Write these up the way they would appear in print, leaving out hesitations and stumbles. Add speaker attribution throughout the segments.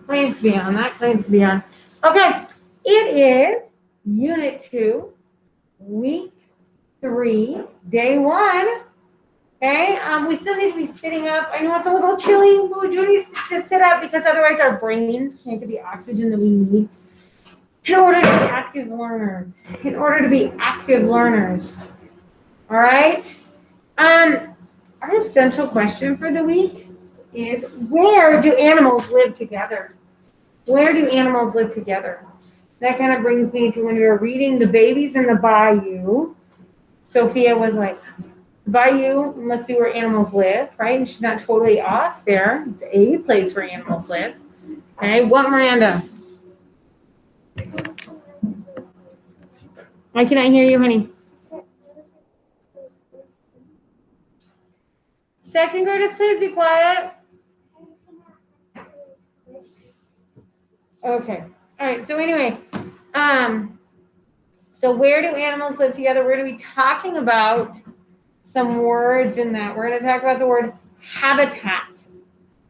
Speaker 1: Claims to be on that. Claims to be on. Okay. It is Unit 2, Week 3, Day 1. Okay. We still need to be sitting up. I know it's a little chilly, but we do need to sit up because otherwise our brains can't get the oxygen that we need in order to be active learners. All right. Our essential question for the week is, where do animals live together? Where do animals live together? That kind of brings me to when we were reading The Babies in the Bayou. Sophia was like, bayou must be where animals live, right? And she's not totally off there. It's a place where animals live. Okay, what, Miranda? I cannot hear you, honey. Second graders, please be quiet. Okay. All right. So anyway, so where do animals live together? We're going to be talking about some words in that. We're going to talk about the word habitat,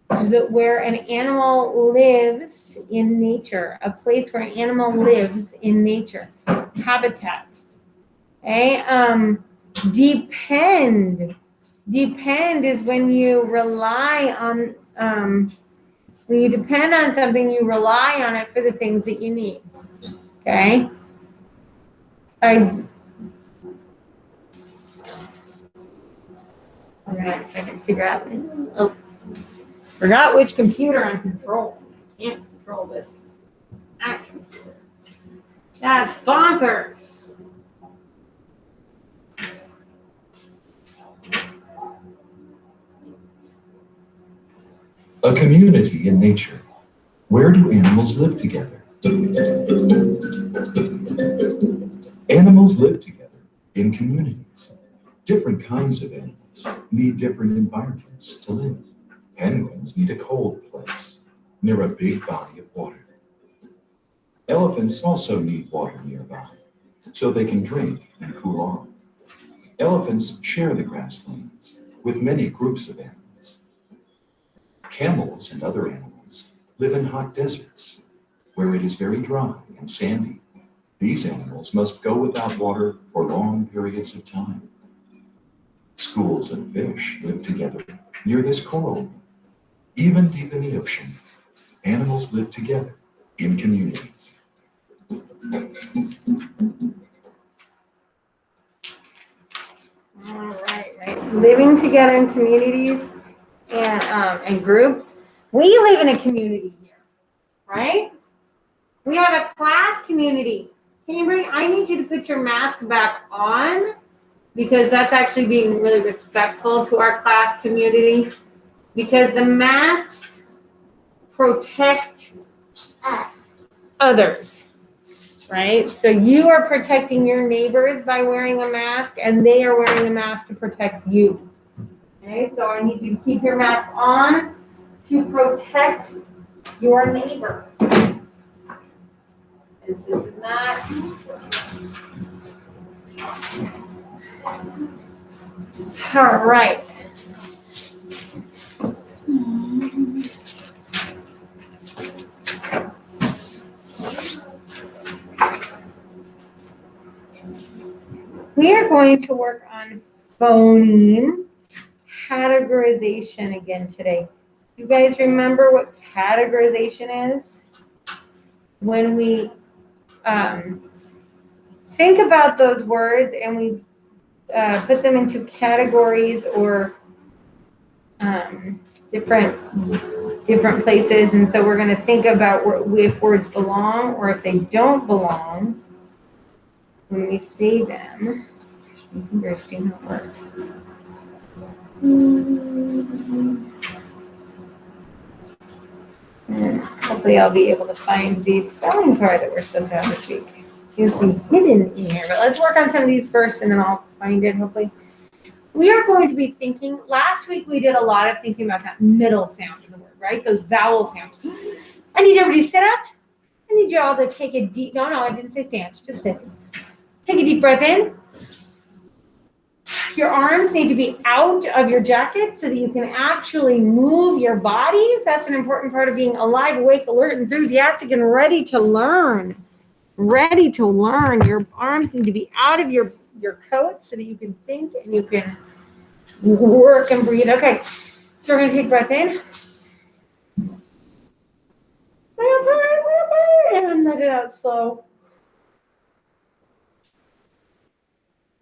Speaker 1: which is where an animal lives in nature, a place where an animal lives in nature. Habitat. Okay. Depend is when you rely on, when you depend on something, you rely on it for the things that you need. Okay. I'm gonna I can figure out. Oh, forgot which computer I'm controlling. I can't control this. That's bonkers.
Speaker 2: A community in nature. Where do animals live together? Animals live together in communities. Different kinds of animals need different environments to live. Penguins need a cold place near a big body of water. Elephants also need water nearby so they can drink and cool off. Elephants share the grasslands with many groups of animals. Camels and other animals live in hot deserts where it is very dry and sandy. These animals must go without water for long periods of time. Schools of fish live together near this coral. Even deep in the ocean, animals live together in communities.
Speaker 1: All right. Living together in communities and groups. We live in a community here, right? We have a class community. I need you to put your mask back on because that's actually being really respectful to our class community, because the masks protect others, right? So you are protecting your neighbors by wearing a mask, and they are wearing a mask to protect you. Okay, so I need you to keep your mask on to protect your neighbors. This is not. All right. We are going to work on phoneme categorization again today. You guys remember what categorization is? When we think about those words and we put them into categories or different places, and so we're going to think about if words belong or if they don't belong when we say them. My fingers do not work. And hopefully I'll be able to find the spelling card that we're supposed to have this week. It's usually hidden in here, but let's work on some of these first and then I'll find it hopefully. We are going to be thinking, last week we did a lot of thinking about that middle sound in the word, right? Those vowel sounds. I need everybody to sit up. I need you all to take a deep, no, I didn't say stand, just sit. Take a deep breath in. Your arms need to be out of your jacket so that you can actually move your bodies. That's an important part of being alive, awake, alert, enthusiastic, and ready to learn. Ready to learn. Your arms need to be out of your coat so that you can think and you can work and breathe. Okay, so we're going to take a breath in. And let it out slow.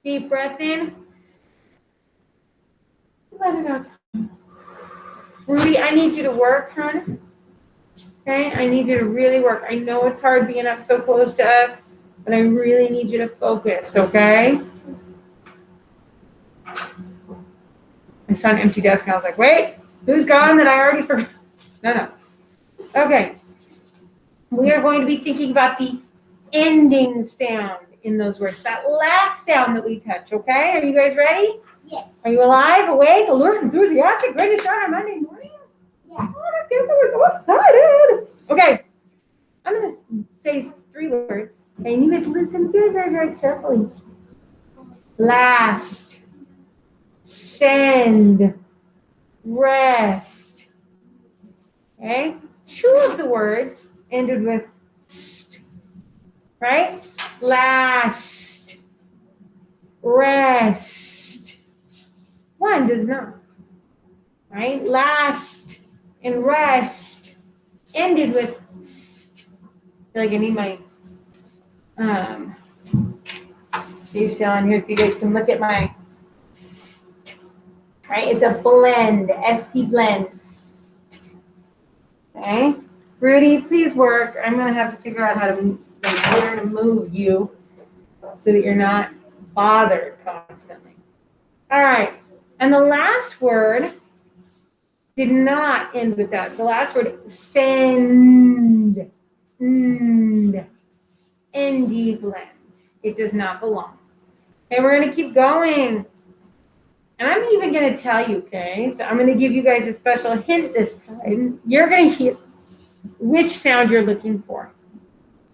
Speaker 1: Deep breath in. Let it out slow. Rudy, I need you to work, hon. Okay, I need you to really work. I know it's hard being up so close to us, but I really need you to focus, okay? I saw an empty desk and I was like, wait, who's gone that I already forgot? No. Okay. We are going to be thinking about the ending sound in those words, that last sound that we touch, okay? Are you guys ready?
Speaker 3: Yes.
Speaker 1: Are you alive, awake, alert, enthusiastic, ready to start on Monday morning?
Speaker 3: Yeah.
Speaker 1: Oh, let's get we're so excited. Okay. I'm going to say 3 words, and you guys listen very, very, very carefully. Last, send, rest. Okay? 2 of the words ended with st, right? Last, rest. 1 does not, right? Last and rest ended with st. I feel like I need my page tail on here so you guys can look at my st, right? It's a blend, ST blend. St. Okay? Rudy, please work. I'm going to have to figure out how to where to move you so that you're not bothered constantly. All right. And the last word did not end with that. The last word, send. ND blend. It does not belong. Okay, we're going to keep going. And I'm even going to tell you, okay? So I'm going to give you guys a special hint this time. You're going to hear which sound you're looking for.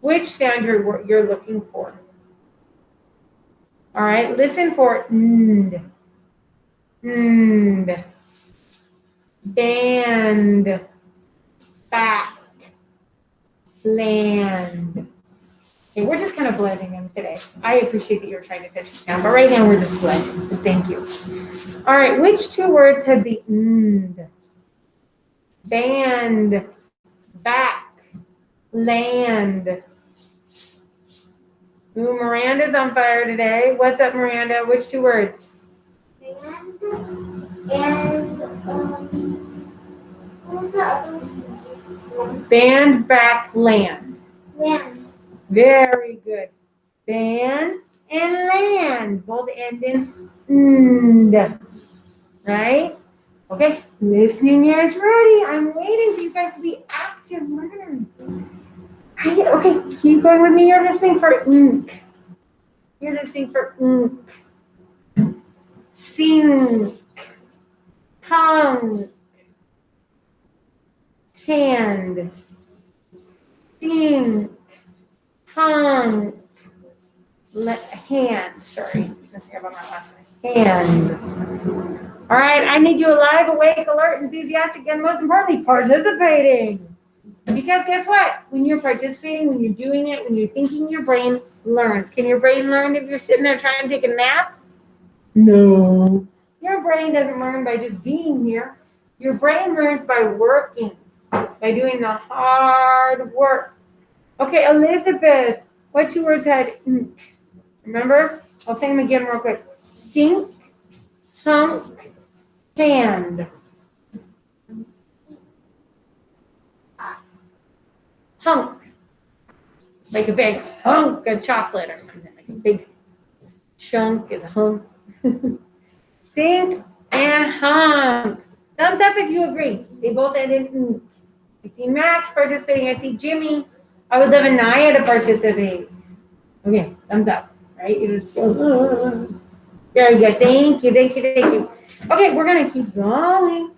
Speaker 1: Which sound you're looking for. All right, listen for nd. Band. Back. Land. Okay, we're just kind of blending them today. I appreciate that you're trying to touch the sound, but right now we're just blending. So thank you. All right, which 2 words had the nd? Band. Back. Land. Ooh, Miranda's on fire today. What's up, Miranda? Which 2 words? Band, back, land.
Speaker 3: Land.
Speaker 1: Very good. Band and land. Both end in nd. Right? Okay. Listening ears ready. I'm waiting for you guys to be active learners. Right? Okay. Keep going with me. You're listening for ink. You're listening for ink. Sing. Hung. Hand. Sing. Hung. Hand. Sorry. Let's hear about my last one. Hand. All right. I need you alive, awake, alert, enthusiastic, and most importantly, participating. Because guess what? When you're participating, when you're doing it, when you're thinking, your brain learns. Can your brain learn if you're sitting there trying to take a nap? No. Your brain doesn't learn by just being here. Your brain learns by working, by doing the hard work. Okay, Elizabeth, what 2 words had ink? Remember? I'll say them again real quick. Sink, hunk, hand. Hunk. Like a big hunk of chocolate or something. Like a big chunk is a hunk. Sink and hunk. Thumbs up if you agree. They both end in ink. I see Max participating. I see Jimmy. I would love Anaya to participate. Okay, thumbs up. Right? You just go. Very good. Thank you. Thank you. Thank you. Okay, we're gonna keep going.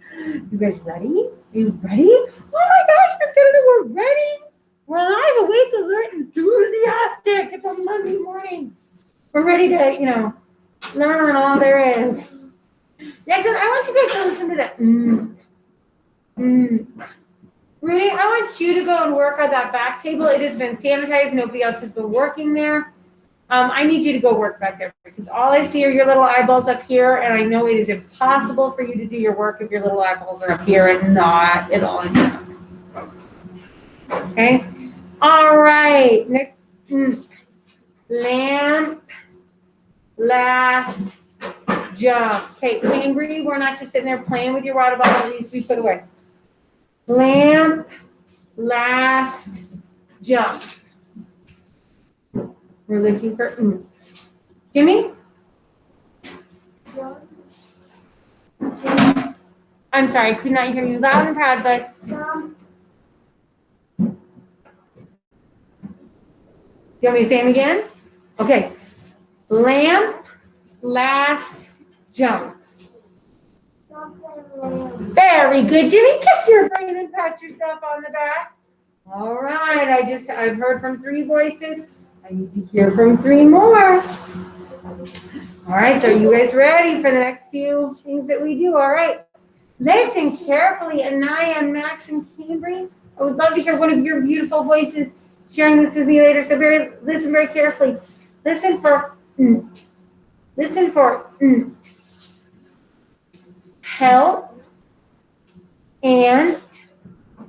Speaker 1: You guys ready? Are you ready? Oh my gosh, let's get it. We're ready. We're alive, awake, alert, enthusiastic. It's a Monday morning. We're ready to, Learn all there is. Next one, I want you guys to listen to that. Rudy, I want you to go and work on that back table. It has been sanitized. Nobody else has been working there. I need you to go work back there because all I see are your little eyeballs up here, and I know it is impossible for you to do your work if your little eyeballs are up here and not at all in here. Okay? All right. Next. Lamp. Last. Jump. Okay, Cambry, we're not just sitting there playing with your water bottle. It needs to be put away. Lamp. Last. Jump. We're looking for Jimmy? I'm sorry, I could not hear you loud and proud, but you want me to say them again? Okay. Lamp, last, jump. Very good, Jimmy. Kiss your brain and pat yourself on the back. All right, I've heard from 3 voices. I need to hear from 3 more. All right, so are you guys ready for the next few things that we do? All right. Listen carefully, Anaya, Max, and Cambry. I would love to hear one of your beautiful voices sharing this with me later. So listen very carefully. Listen for Listen for help and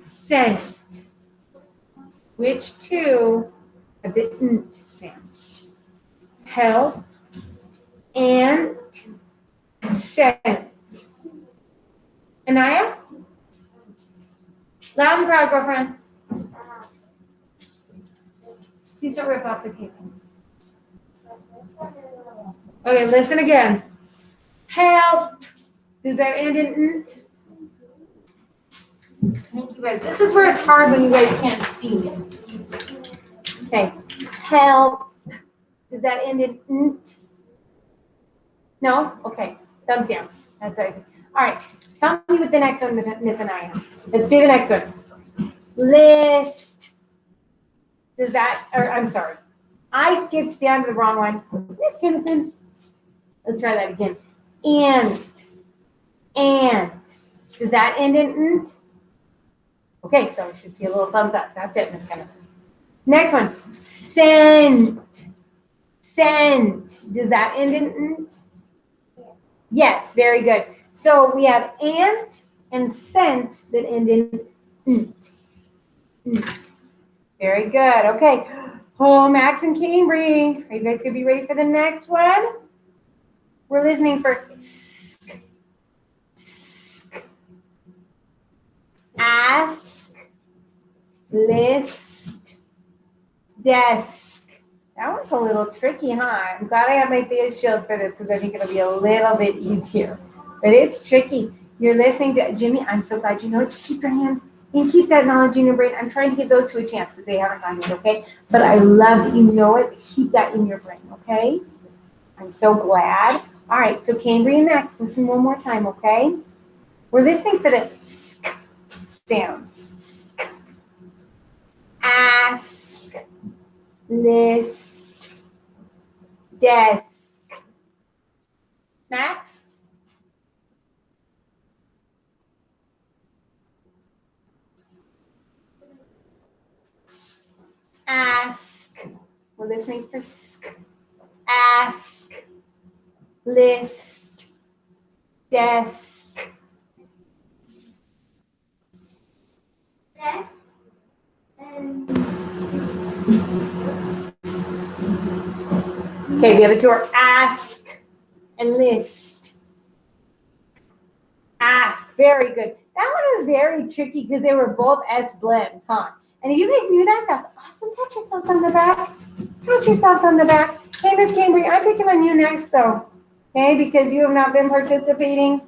Speaker 1: send. Which 2 have the sound? Help and send. Anaya? Loud and proud, girlfriend. Please don't rip off the tape. Okay, listen again. Help. Does that end in nt? Thank you guys. This is where it's hard when you guys can't see me. Okay. Help. Does that end in nt? No? Okay. Thumbs down. That's right. All right. Tell me with the next one, Miss Anaya. Let's do the next one. List. Does that, or I'm sorry. I skipped down to the wrong one. Miss Kennison. Let's try that again. And. Does that end in nt? Okay, so I should see a little thumbs up. That's it, Miss Kennison. Next one. Sent. Does that end in nt? Yes, very good. So we have and sent that end in nt. Very good. Okay. Oh, Max and Cambry. Are you guys going to be ready for the next one? We're listening for sk. Ask. List. Desk. That one's a little tricky, huh? I'm glad I have my face shield for this because I think it'll be a little bit easier. But it's tricky. You're listening to Jimmy. I'm so glad you know it. Just keep your hand and keep that knowledge in your brain. I'm trying to give those 2 a chance because they haven't done it, okay? But I love that you know it. But keep that in your brain, okay? I'm so glad. All right, so Cambry and Max, listen one more time, okay? We're listening for the sk sound. Sk. Ask. List. Desk. Max? Ask. We're listening for sk. Ask. List. Desk. Okay, the other 2 are ask and list. Ask, very good. That one was very tricky because they were both S blends, huh? And if you guys knew that, that's awesome. Pat yourselves on the back. Pat yourselves on the back. Hey, Miss Cambry, I'm picking on you next, though. Okay, because you have not been participating.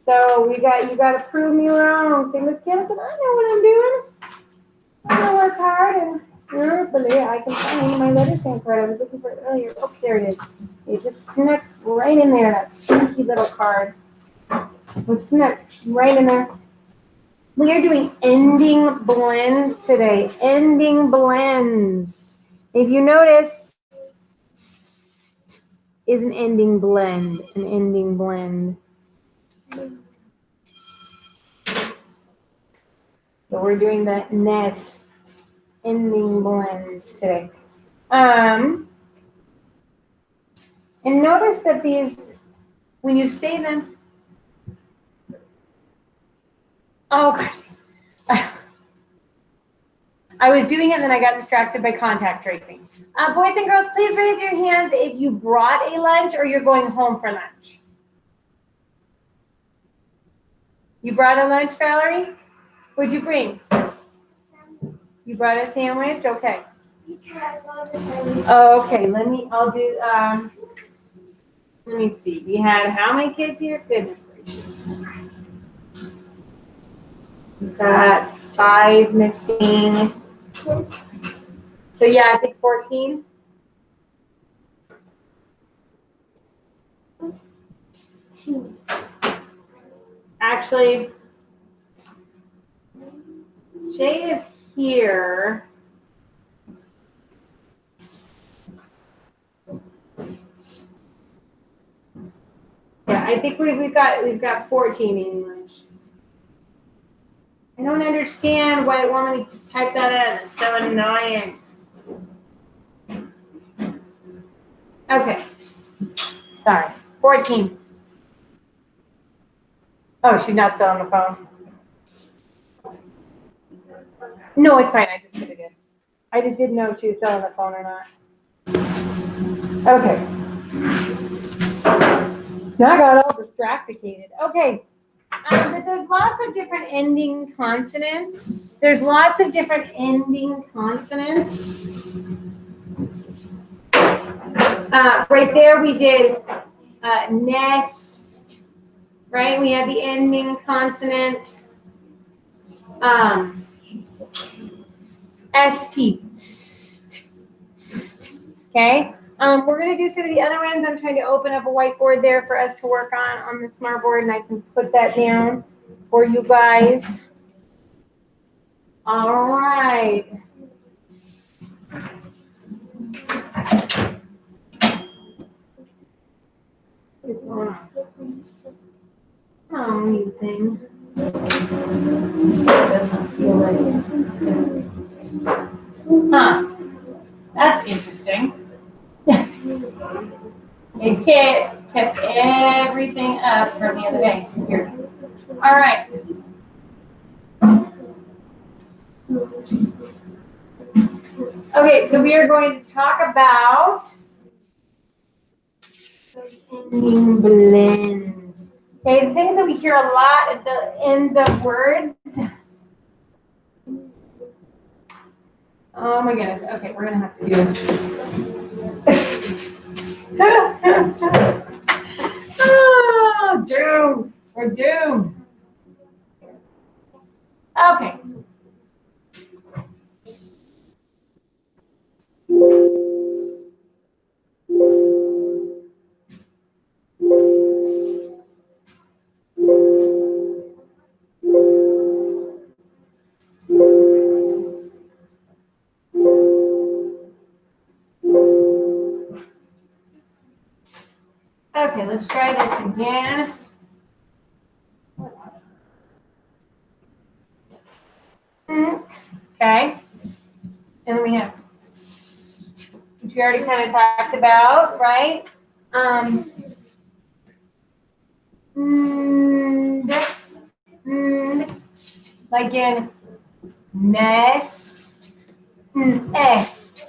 Speaker 1: So you got to prove me wrong. Say, Miss Kennison, I know what I'm doing. I'm gonna work hard and I can find my letter stamp card. I was looking for it earlier. Oh, there it is. It just snuck right in there, that sneaky little card. It snuck right in there. We are doing ending blends today. Ending blends. If you notice, is an ending blend? An ending blend. So we're doing the nest ending blends today. And notice that these, when you say them, oh gosh. I was doing it and then I got distracted by contact tracing. Boys and girls, please raise your hands if you brought a lunch or you're going home for lunch. You brought a lunch, Valerie? What'd you bring? You brought a sandwich? Okay. Oh, okay, I'll do, let me see. We had how many kids here? Goodness gracious. We've got 5 missing. So yeah, I think 14. Actually, Shay is here. Yeah, I think we've got 14 English. I don't understand why it won't let me just type that in. It's so annoying. Okay. Sorry. 14. Oh, she's not still on the phone. No, it's fine. I just put it in. I just didn't know if she was still on the phone or not. Okay. Now I got all distracted. Okay. But there's lots of different ending consonants. Right there we did nest, right? We had the ending consonant. ST, st, okay? We're gonna do some of the other ones. I'm trying to open up a whiteboard there for us to work on the smart board, and I can put that down for you guys. All right. What is going on? Oh, you thing. Huh. That's interesting. It kept everything up from the other day. Here. All right. Okay, so we are going to talk about those ending blends. Okay, the things that we hear a lot at the ends of words. Oh my goodness. Okay, we're gonna have to do oh, doomed. We're doomed. Okay. Okay, let's try this again. Okay. And then we have, which we already kind of talked about, right? Like in nest, est,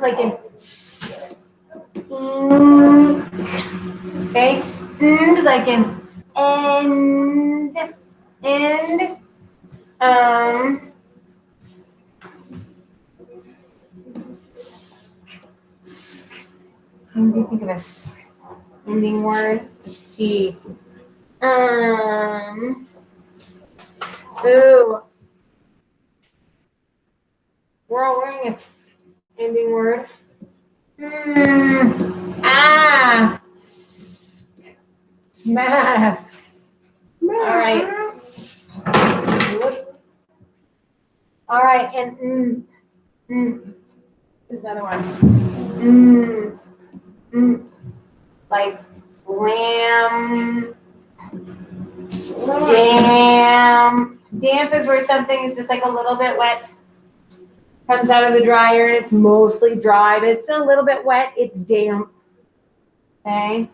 Speaker 1: like in okay, like in end, When do you think of a ending word? Let's see. Ooh. We're all wearing a ending word. Mask. All right. All right, and There's another one. like lamb, damp. Damp is where something is just like a little bit wet. Comes out of the dryer and it's mostly dry, but it's a little bit wet. It's damp. Okay.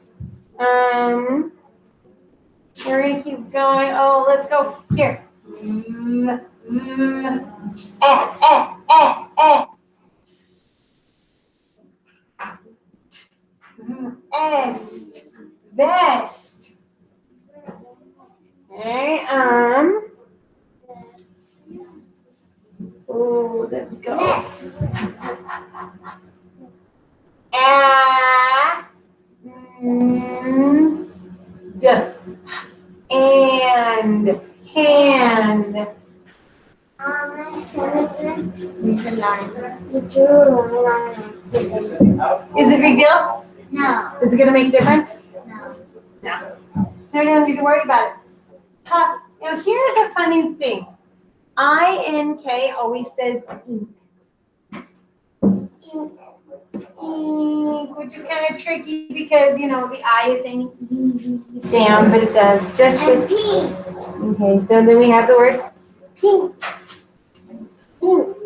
Speaker 1: We're gonna keep going. Oh, let's go here. Est. Vest. Okay. Oh, let's go. And hand.
Speaker 3: Miss Kennison,
Speaker 1: Is it
Speaker 3: U2W3D1.
Speaker 1: a big deal?
Speaker 3: No,
Speaker 1: Is it gonna make a difference?
Speaker 3: no.
Speaker 1: No. So you don't need to worry about it. Now here's a funny thing. INK always says ink.
Speaker 3: Ink.
Speaker 1: Ink, which is kind of tricky because, you know, the I is an E sound, but it does just
Speaker 3: And
Speaker 1: with.
Speaker 3: pink.
Speaker 1: Okay, so then we have the word
Speaker 3: Pink.
Speaker 1: ink.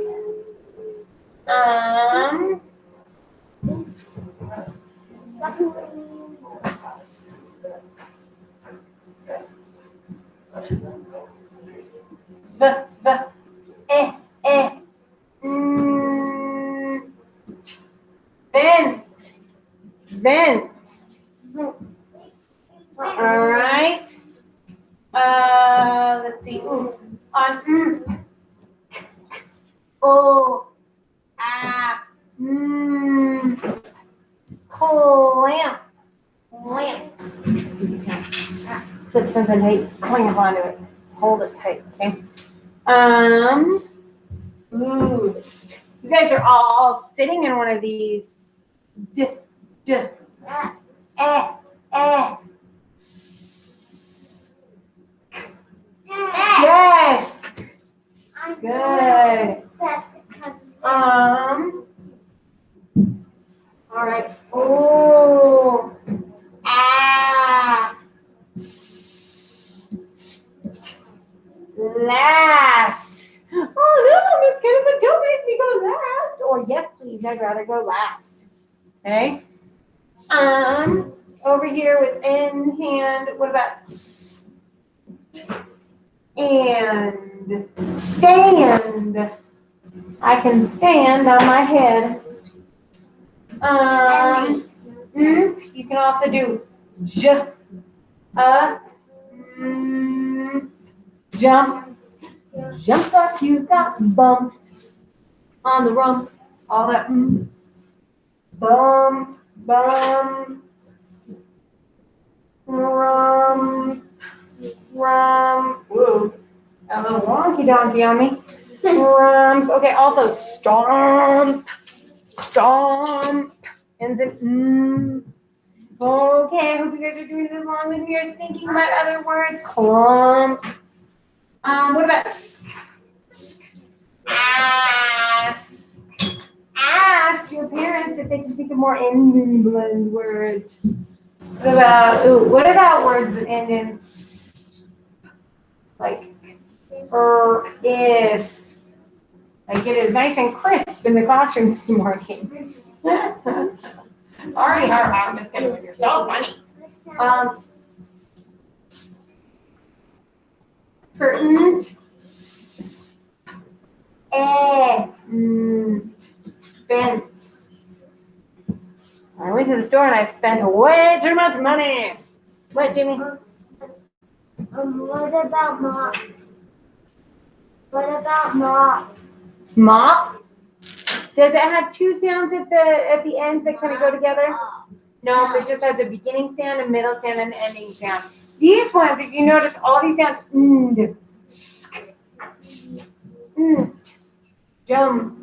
Speaker 1: Vent. Vent. All right. Let's see. Ooh. On. Oh. Ah. Clamp. Clamp. Put something tight. Clamp onto it. Hold it tight. Okay. Boost. You guys are all sitting in one of these. Yes. Good. All right. Oh. Ah. Last. Oh no, Miss Kennison, don't make me go last. Or yes, please, I'd rather go last. Okay. Over here with in hand, what about and stand? I can stand on my head. You can also do jump, jump up, you got bumped on the rump, all that bump, rump, whoa, a little wonky donkey on me. Okay, also stomp, ends in Okay, I hope you guys are doing this along with me. You're thinking about other words. Clump. What about ask? Ask your parents if they can think of more England words. What about words that end in like is? Like it is nice and crisp in the classroom this morning. Sorry, Miss Kennison, you're so funny. Pertinent. Spent. I went to the store and I spent way too much money. What, Jimmy?
Speaker 3: What about mop? What about mop?
Speaker 1: Mop? Does it have two sounds at the end that kind of go together? No, it just has a beginning sound, a middle sound, and an ending sound. These ones, if you notice, all these sounds, jump,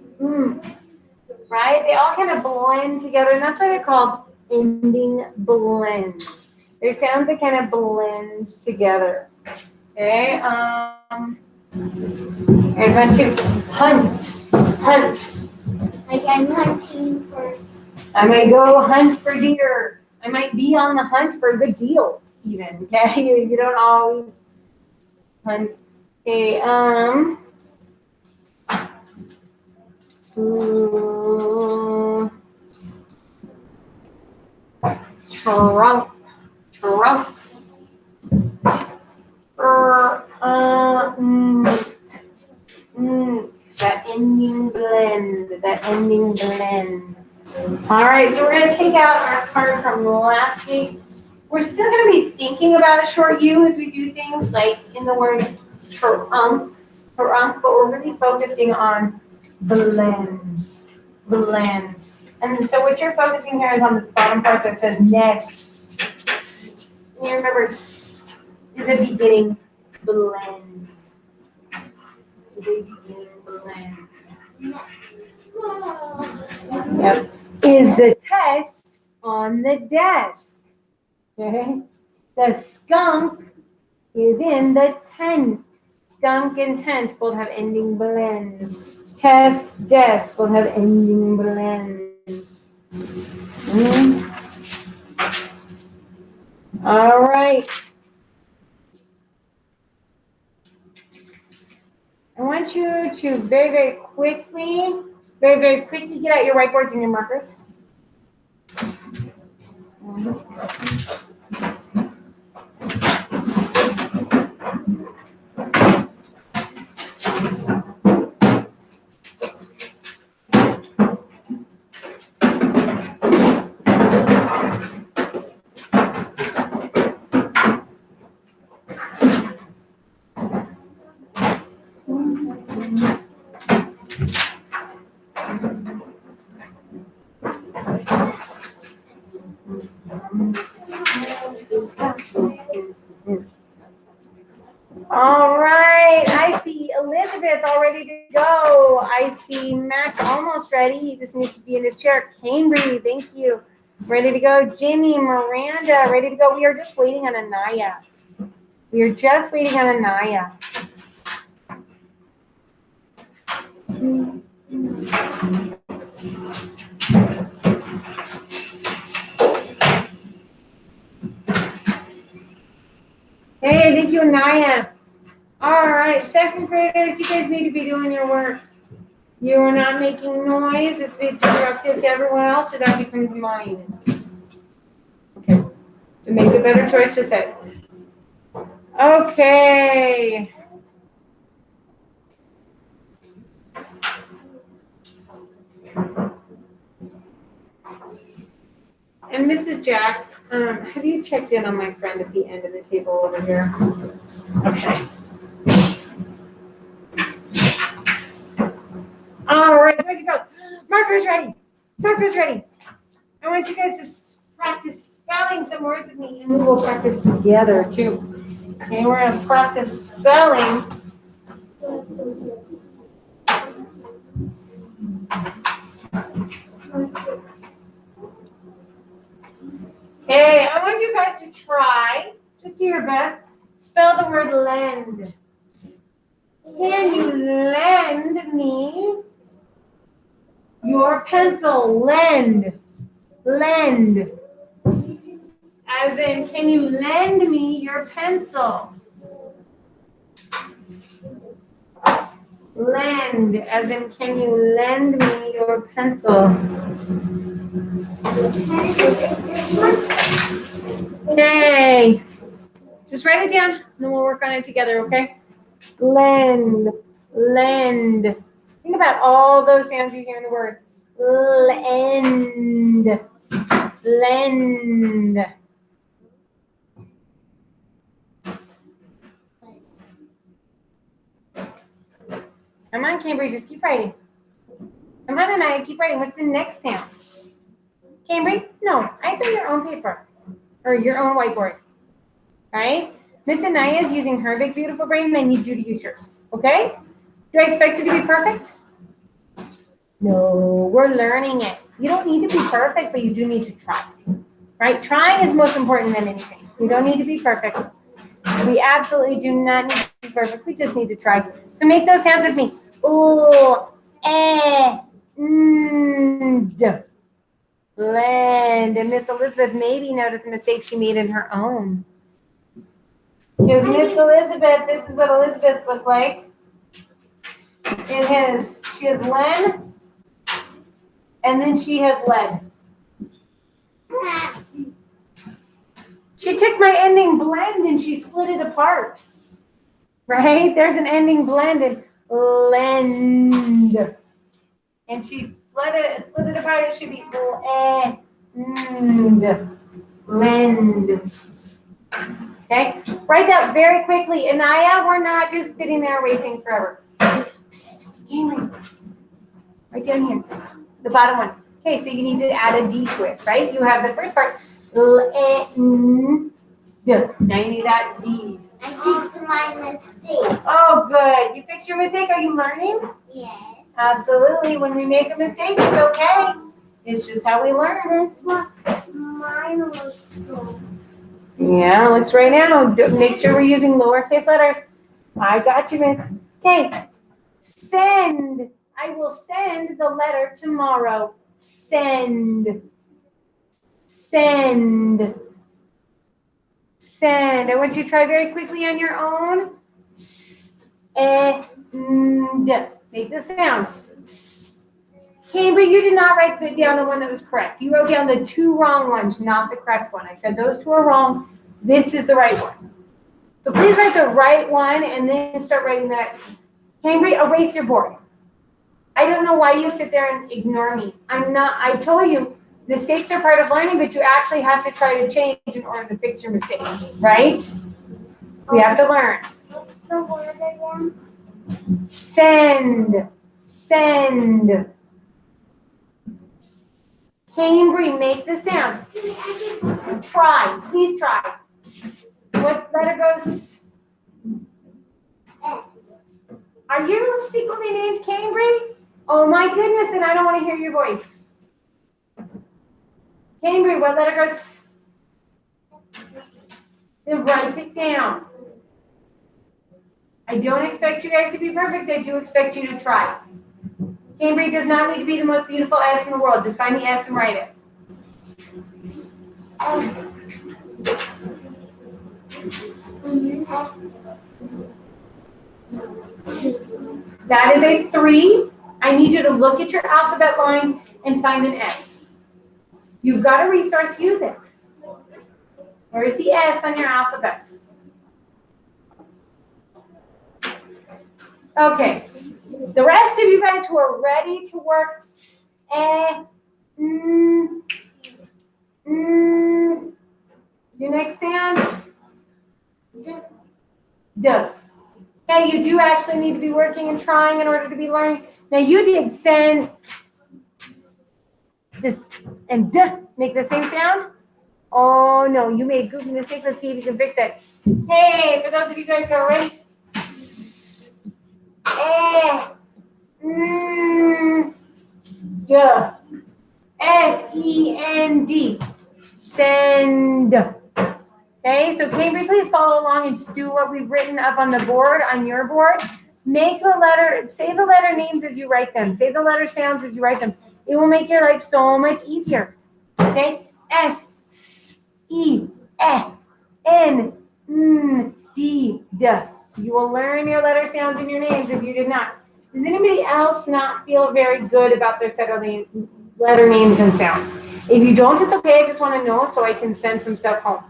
Speaker 1: right? They all kind of blend together, and that's why they're called ending blends. Their sounds that kind of blend together. Okay. Here's one, two. Hunt.
Speaker 3: Like I'm hunting for.
Speaker 1: I'm gonna go hunt for deer. I might be on the hunt for a good deal, even. Okay, you don't always hunt. Okay, trunk, trunk. That ending blend, that ending blend. All right, so we're gonna take out our card from last week. We're still gonna be thinking about a short U as we do things like in the words trunk, but we're really focusing on blends, blends. And so what you're focusing here is on this bottom part that says nest. And you remember st is a beginning blend. The beginning blend. Yep. Is the test on the desk. Okay. The skunk is in the tent. Skunk and tent both have ending blends. Test, desk both have ending blends. All right. I want you to very quickly get out your whiteboards and your markers. All right, I see Elizabeth all ready to go. I see Max almost ready. He just needs to be in the chair. Cambry, thank you. Ready to go. Jimmy, Miranda, ready to go. We are just waiting on Anaya. We are just waiting on Anaya. Hey, thank you, Anaya. All right, second graders, you guys need to be doing your work. You are not making noise. It's a bit disruptive to everyone else, so that becomes mine. Okay, to make a better choice with it. Okay. And Mrs. Jack, have you checked in on my friend at the end of the table over here? Okay. All right, boys and girls, markers ready. Markers ready. I want you guys to practice spelling some words with me, and we will practice together too. Okay, we're going to practice spelling. Okay, I want you guys to try, just do your best, spell the word lend. Can you lend me your pencil? Lend. Lend. As in, can you lend me your pencil? Lend. As in, can you lend me your pencil? Okay. Just write it down, and then we'll work on it together, okay? Lend. Lend. Think about all those sounds you hear in the word. Lend. Lend. Come on, Cambry, just keep writing. Come on, Anaya, keep writing. What's the next sound? Cambry? No, I said your own paper or your own whiteboard. All right? Miss Anaya is using her big, beautiful brain, and I need you to use yours. Okay? Do I expect it to be perfect? No, we're learning it. You don't need to be perfect, but you do need to try. Right? Trying is most important than anything. You don't need to be perfect. We absolutely do not need to be perfect. We just need to try. So make those sounds with me. Ooh, d. Lend. And Miss Elizabeth maybe noticed a mistake she made in her own. Because Miss Elizabeth, this is what Elizabeth's look like. She has len, and then she has led. She took my ending blend and she split it apart. Right? There's an ending blend in lend. And she split it apart. It should be lend. Okay? Write that very quickly. Anaya, we're not just sitting there waiting forever. Right down here. The bottom one. Okay, so you need to add a D to it, right? You have the first part. Now you need that D.
Speaker 3: I fixed my mistake.
Speaker 1: Oh, good. You fixed your mistake. Are you learning?
Speaker 3: Yes.
Speaker 1: Absolutely. When we make a mistake, it's okay. It's just how we learn.
Speaker 3: That's what mine was so.
Speaker 1: Yeah, let's right now. Make sure we're using lowercase letters. I got you, miss. Okay. Send. I will send the letter tomorrow. Send. Send. Send. I want you to try very quickly on your own. Send. Make the sound. Cambry, you did not write down the one that was correct. You wrote down the two wrong ones, not the correct one. I said those two are wrong. This is the right one. So please write the right one and then start writing that. Cambry, erase your board. I don't know why you sit there and ignore me. I told you, mistakes are part of learning, but you actually have to try to change in order to fix your mistakes, right? We have to learn.
Speaker 3: What's the word again?
Speaker 1: Send. Send. Cambry, make the sound. Try. Please try. What letter goes?
Speaker 3: S.
Speaker 1: Are you secretly named Cambry? Oh my goodness, then I don't want to hear your voice. Cambry, what letter goes? Then write it down. I don't expect you guys to be perfect. I do expect you to try. Cambry does not need to be the most beautiful S in the world. Just find the S and write it. That is a 3. I need you to look at your alphabet line and find an S. You've got a resource, use it. Where's the S on your alphabet? Okay. The rest of you guys who are ready to work, your next sound, D. Okay, you do actually need to be working and trying in order to be learning. Now you did send this and D make the same sound. Oh no, you made a goofy mistake. Let's see if you can fix it. Hey, for those of you guys who are ready. Duh. S-E-N-D. Send. Okay, so Cambry, please follow along and just do what we've written up on the board, on your board. Make the letter, say the letter names as you write them. Say the letter sounds as you write them. It will make your life so much easier. Okay? S, S, E, N, D, D. You will learn your letter sounds and your names if you did not. Does anybody else not feel very good about their set of letter names and sounds? If you don't, it's okay. I just want to know so I can send some stuff home.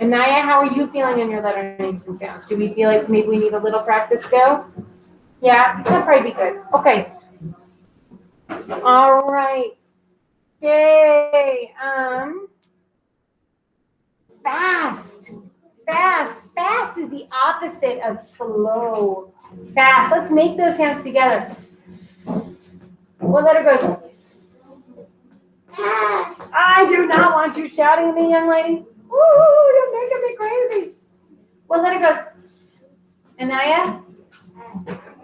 Speaker 1: Anaya, how are you feeling on your letter names and sounds? Do we feel like maybe we need a little practice still? Yeah, that'll probably be good. Okay. All right. Yay. Fast. Fast. Fast is the opposite of slow. Fast. Let's make those sounds together. What letter goes? I do not want you shouting at me, young lady. Ooh, you're making me crazy. What letter goes? Anaya?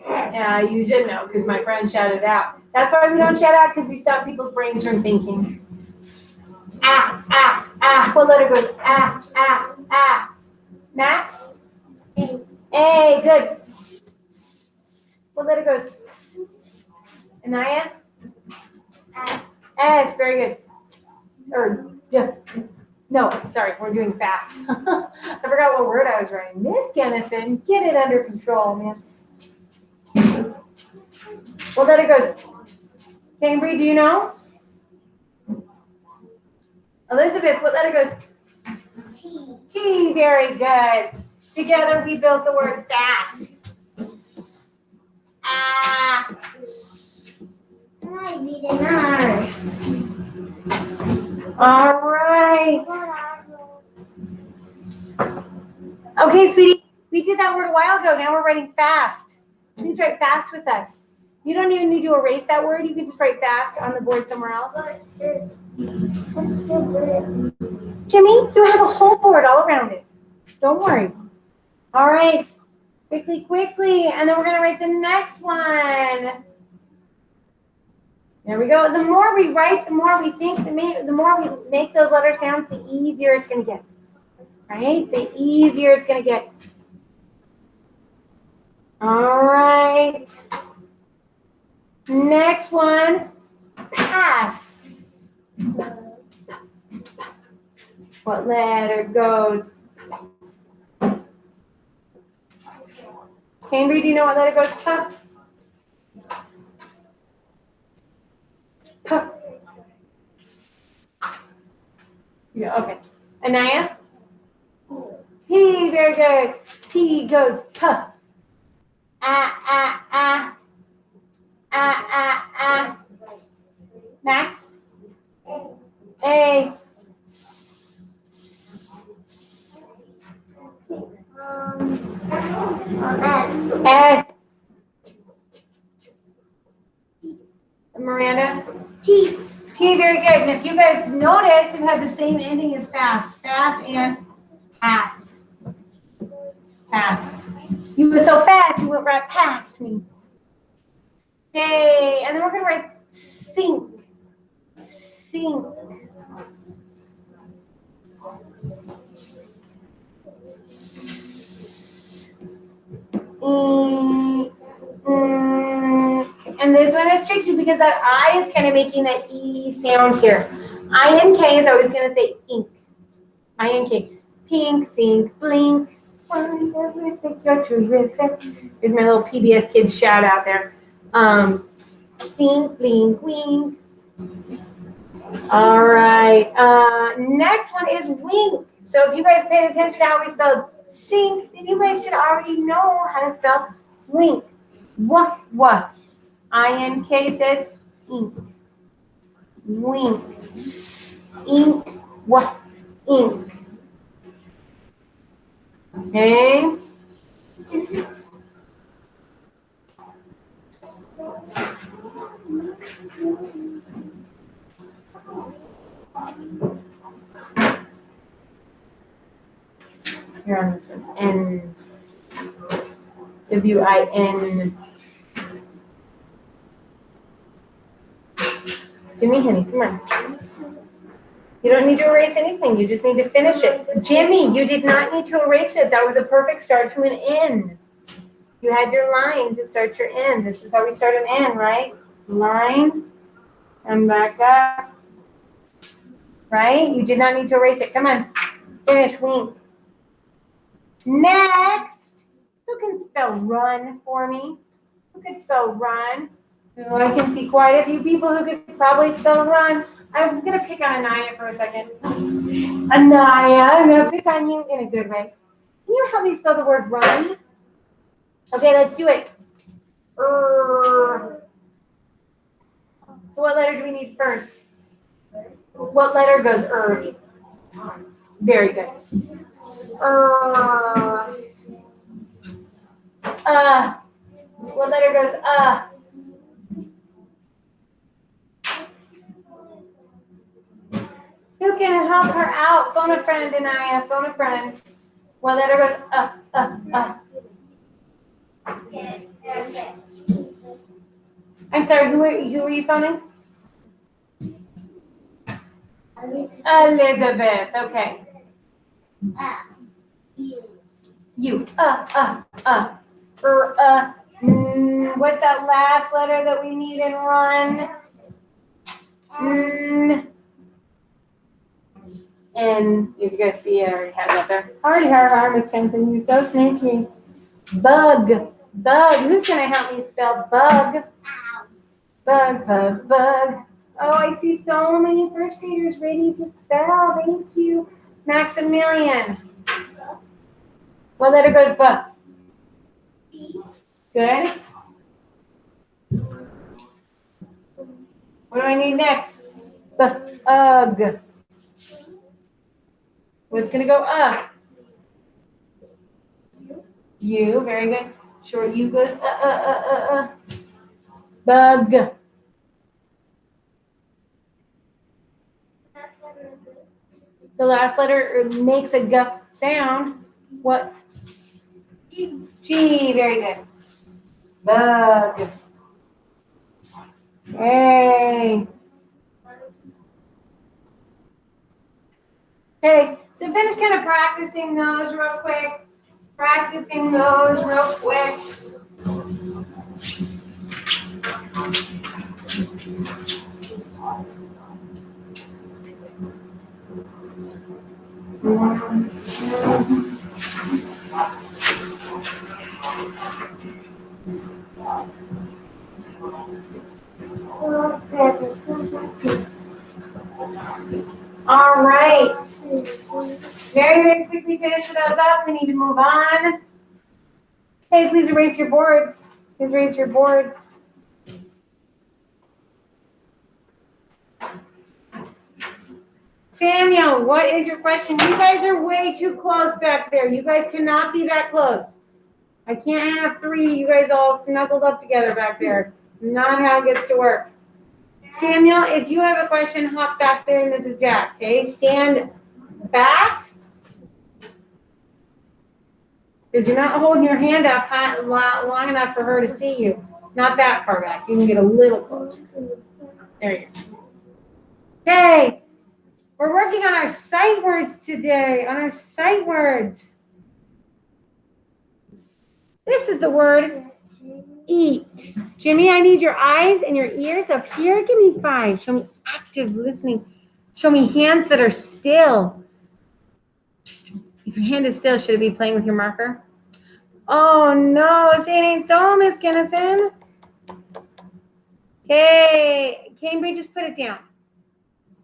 Speaker 1: Yeah, you should know because my friend shouted out. That's why we don't shout out because we stop people's brains from thinking. What letter goes? Max? A, good. What letter goes? Anaya? S, very good. Or D. No, sorry, we're doing fast. I forgot what word I was writing. Miss Kennison, get it under control, man. Well, then it goes. Cambry, do you know? Elizabeth, what letter goes?
Speaker 3: T.
Speaker 1: T, very good. Together we built the word fast. Ah.
Speaker 3: I need an R.
Speaker 1: All right. Okay, sweetie, we did that word a while ago. Now we're writing fast. Please write fast with us. You don't even need to erase that word. You can just write fast on the board somewhere else.
Speaker 3: What's the word?
Speaker 1: Jimmy, you have a whole board all around it. Don't worry. All right. Quickly, quickly. And then we're going to write the next one. There we go. The more we write, the more we think, the more we make those letter sounds, the easier it's going to get. Right? The easier it's going to get. All right. Next one. Past. What letter goes? Cambry, do you know what letter goes? P. Yeah, okay. Anaya? P, very good. P goes P. Max? A. S. Miranda?
Speaker 3: T.
Speaker 1: T, very good. And if you guys noticed, it had the same ending as fast. Fast and past. Past. You were so fast, you went right past me. Okay, and then we're going to write sink. Sink. And this one is tricky because that I is kind of making that E sound here. I-N-K is always going to say ink. I-N-K. Pink, sink, blink. Wonderful, you're terrific. Here's my little PBS Kids shout out there. Sink, blink, wink. All right. Next one is wink. So if you guys paid attention to how we spelled sink, then you guys should already know how to spell wink. What? I-N-K says ink. Wink. Ink. What? Ink. Okay. Here on this one. N. W-I-N. Jimmy, honey, come on. You don't need to erase anything. You just need to finish it. Jimmy, you did not need to erase it. That was a perfect start to an N. You had your line to start your N. This is how we start an N, right? Line and back up. Right? You did not need to erase it. Come on. Finish, wink. Next, who can spell run for me? Who can spell run? Oh, I can see quite a few people who could probably spell run. I'm going to pick on Anaya for a second. Anaya, I'm going to pick on you in a good way. Can you help me spell the word run? Okay, let's do it. So what letter do we need first? What letter goes Very good. What letter goes Who can help her out? Phone a friend, Anaya. Phone a friend. What letter goes I'm sorry, who are you phoning? Elizabeth. Okay. You. What's that last letter that we need in run? And if you guys see, I already had that there. Hardy, Miss Kenton, you're so sneaky. Bug. Bug. Who's going to help me spell bug? Bug, bug, bug. Oh, I see so many first graders ready to spell. Thank you. Maximilian. What letter goes bug? Good. What do I need next? Ugh. What's going to go up? U. Very good. Short U goes Bug. The last letter makes a G sound. What? G. Very good. Bug. Hey. Okay, so finish kind of practicing those real quick. All right. Very, very quickly finish those up. We need to move on. Hey, please erase your boards. Samuel, what is your question? You guys are way too close back there. You guys cannot be that close. I can't have three. You guys all snuggled up together back there. Not how it gets to work. Samuel, if you have a question, hop back there, Mrs. Jack, okay? Stand back. Because you're not holding your hand up long enough for her to see you. Not that far back. You can get a little closer. There you go. Okay. We're working on our sight words today, This is the word eat. Jimmy, I need your eyes and your ears up here. Give me 5. Show me active listening. Show me hands that are still. Psst. If your hand is still, should it be playing with your marker? Oh, no. It ain't so, Miss Kennison. Okay. Cambridge, just put it down.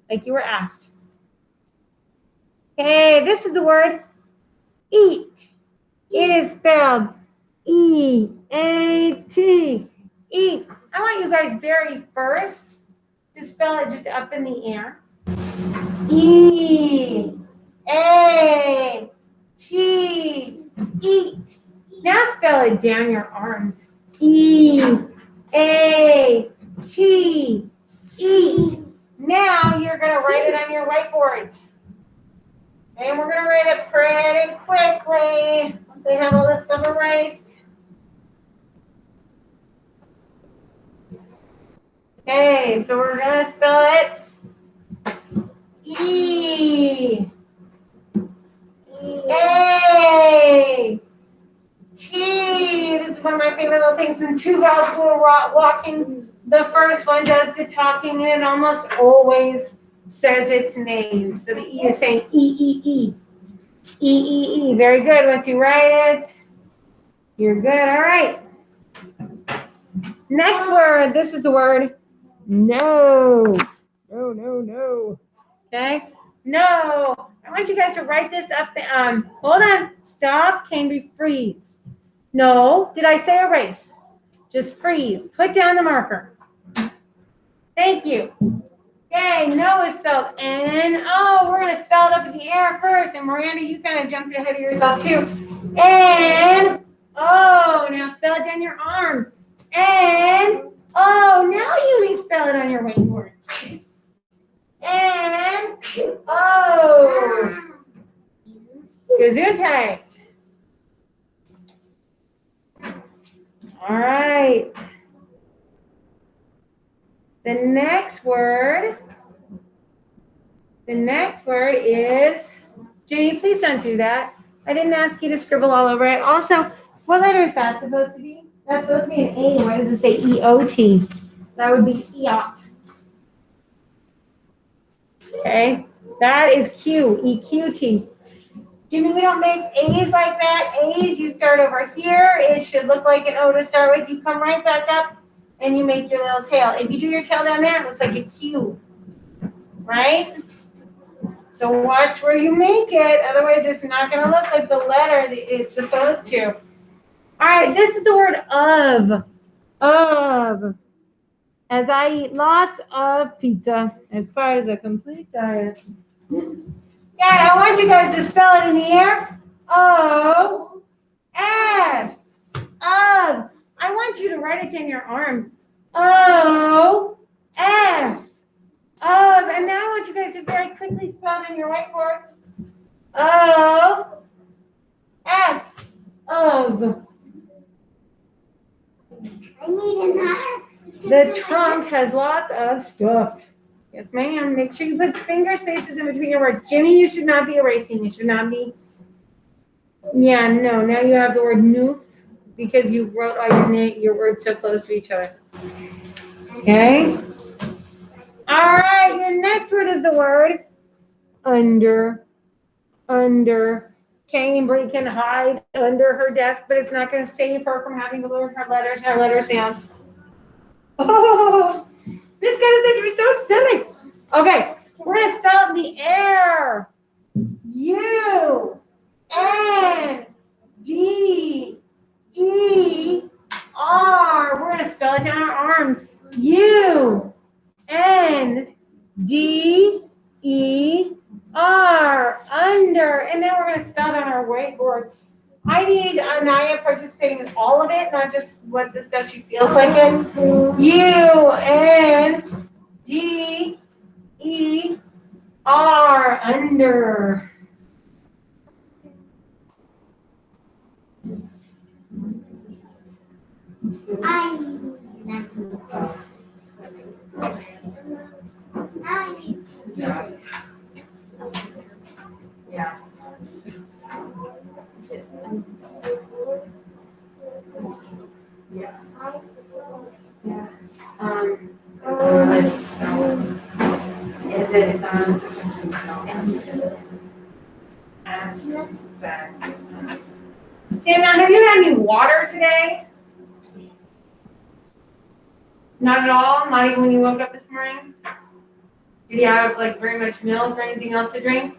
Speaker 1: Like you were asked. Okay. This is the word eat. It is spelled E-A-T. Eat. I want you guys very first to spell it just up in the air. E-A-T. Eat. Now spell it down your arms. E-A-T. Eat. Now you're going to write it on your whiteboard. And we're going to write it pretty quickly once I have all this stuff erased. Okay, so we're going to spell it E-A-T. This is one of my favorite little things when two guys go walking. The first one does the talking, and it almost always says its name. So the E is saying E-E-E. E-E-E. Very good. Once you write it, you're good. All right. Next word. This is the word no. No. Okay? No. I want you guys to write this up. Hold on. Stop. Cambridge, freeze. No. Did I say erase? Just freeze. Put down the marker. Thank you. Okay, no is spelled N-O. We're going to spell it up in the air first. And Miranda, you kind of jumped ahead of yourself too. N-O. Now spell it down your arm. N-O. Now you may spell it on your whiteboards. N-O. Gesundheit. All right. The next word is, Jenny, please don't do that. I didn't ask you to scribble all over it. Also, what letter is that supposed to be? That's supposed to be an A. Why does it say E-O-T? That would be EOT. Okay, that is Q, EQT. Jimmy, we don't make A's like that. A's, you start over here. It should look like an O to start with. You come right back up and you make your little tail. If you do your tail down there, it looks like a Q, right? So watch where you make it. Otherwise, it's not going to look like the letter that it's supposed to. All right, this is the word of. Of. As I eat lots of pizza as part of a complete diet. Yeah, I want you guys to spell it in the air. O, F, of. I want you to write it in your arms. O, F, of. And now I want you guys to very quickly spell it in your whiteboards. O, F, of.
Speaker 3: I need another.
Speaker 1: The trunk has lots of stuff. Yes, ma'am. Make sure you put finger spaces in between your words. Jimmy, you should not be erasing. You should not be. Yeah, no. Now you have the word noof because you wrote all your words so close to each other. Okay. All right. Your next word is the word under. Under. Amber can hide under her desk, but it's not going to save her from having to learn her letters, her letter sounds. Oh, this kind of thing is so silly. Okay, we're going to spell it in the air. U, N, D, E, R. We're going to spell it down our arms. U, N, D, E, R. Under. And then we're going to spell it on our whiteboards. I need Anaya participating in all of it, not just what the stuff she feels like it. U, N, D, E, R. Under. Yeah. Yeah. Yeah. Let's spell. Is it Sam, now, have you had any water today? Not at all? Not even when you woke up this morning? Did you have like very much milk or anything else to drink?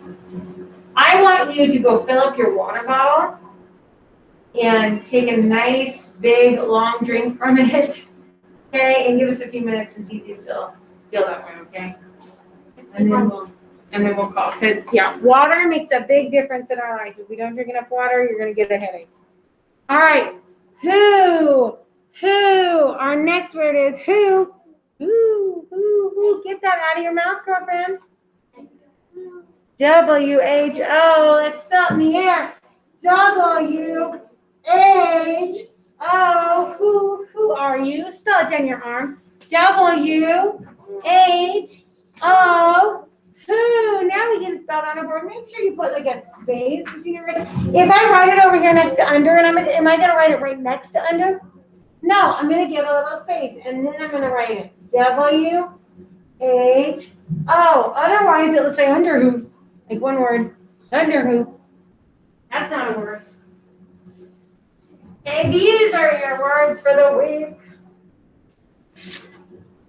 Speaker 1: I want you to go fill up your water bottle and take a nice, big, long drink from it, okay? And give us a few minutes and see if you still feel that way, okay? And then we'll call. Because, yeah, water makes a big difference in our life. If we don't drink enough water, you're going to get a headache. All right. Who? Our next word is who. Who. Get that out of your mouth, girlfriend. W-H-O. Let's spell it in the air. W-H-O. Who are you? Spell it down your arm. W-H-O. Who? Now we get it spelled on a board. Make sure you put like a space between your words. If I write it over here next to under, and am I going to write it right next to under? No, I'm going to give a little space, and then I'm going to write it. W-H-O. Otherwise, it looks like under who. Like one word. Under who. That's not a word. Okay, these are your words for the week.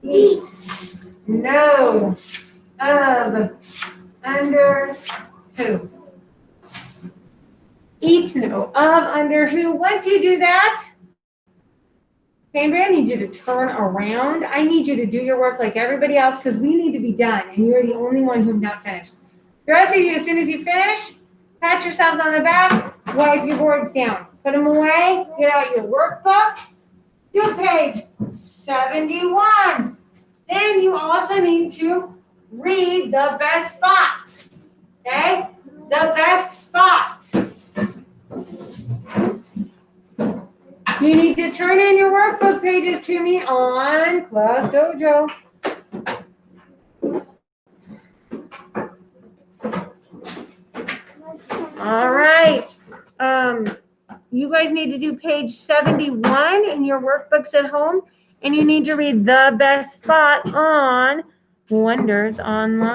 Speaker 1: Eat. No. Of. Under who. Eat, no. Of, under who. Once you do that, Cambria, I need you to turn around. I need you to do your work like everybody else because we need to be done, and you're the only one who's not finished. The rest of you, as soon as you finish, pat yourselves on the back, wipe your boards down. Put them away, get out your workbook, do page 71. Then you also need to read the best spot, okay? The best spot. You need to turn in your workbook pages to me on Class Dojo. All right. You guys need to do page 71 in your workbooks at home, and you need to read the best spot on Wonders Online.